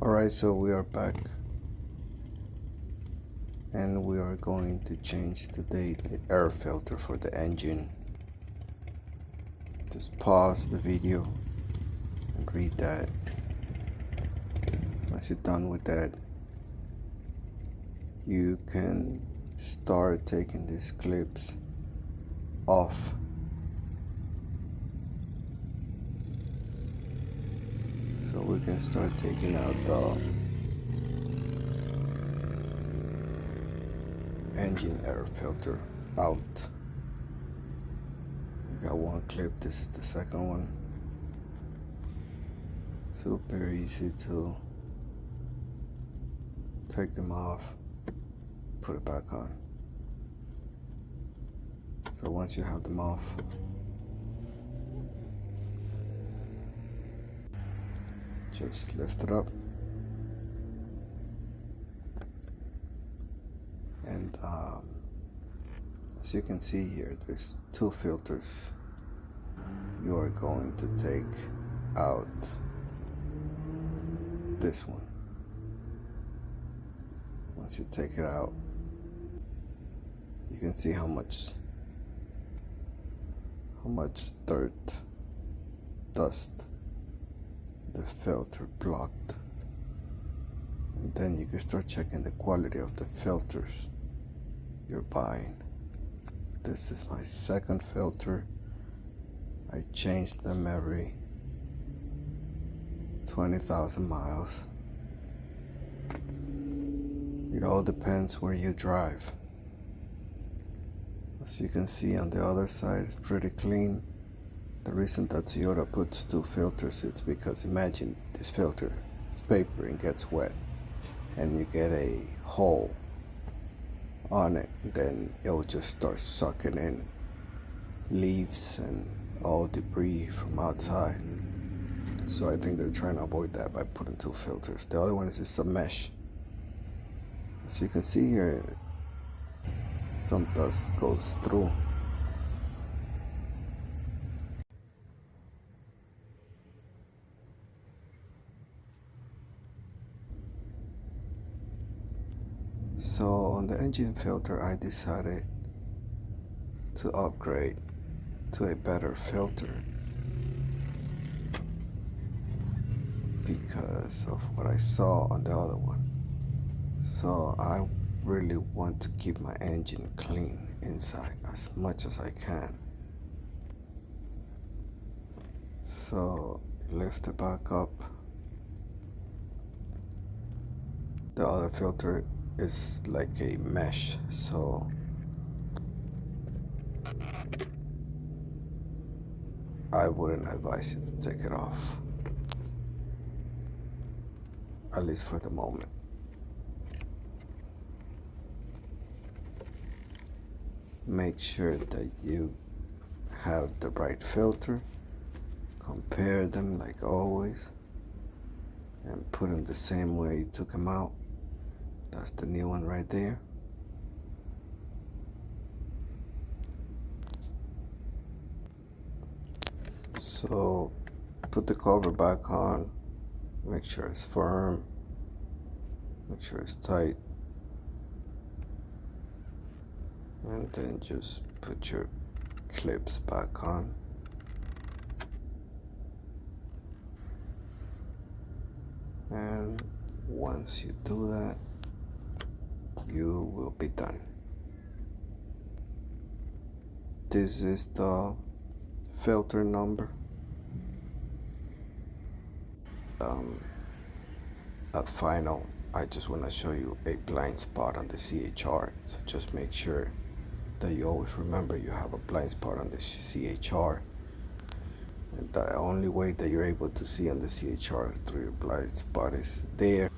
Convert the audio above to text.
Alright, so we are back and we are going to change today the air filter for the engine. Just pause the video and read that. Once you're done with that, you can start taking these clips off. So we can start taking out the engine air filter out. We got one clip, this is the second one. Super easy to take them off, put it back on. So once you have them off, just lift it up and as you can see here, there's two filters you are going to take out. This one, once you take it out, you can see how much dirt, dust the filter blocked. And then you can start checking the quality of the filters you're buying. This is my second filter. I change them every 20,000 miles. It all depends where you drive. As you can see on the other side, it's pretty clean. The reason that Toyota puts two filters is because imagine this filter, it's paper and gets wet and you get a hole on it, then it will just start sucking in leaves and all debris from outside. So I think they're trying to avoid that by putting two filters. The other one is just a mesh. As you can see here, some dust goes through. So on the engine filter, I decided to upgrade to a better filter because of what I saw on the other one. So I really want to keep my engine clean inside as much as I can. So lift it back up. The other filter is like a mesh, so I wouldn't advise you to take it off, at least for the moment. Make sure that you have the right filter, compare them like always, and put them the same way you took them out. That's the new one right there. So put the cover back on, make sure it's firm, make sure it's tight, and then just put your clips back on. And once you do that, you will be done. This is the filter number. At final, I just want to show you a blind spot on the CHR. So just make sure that you always remember you have a blind spot on the CHR. And the only way that you're able to see on the CHR through your blind spot is there.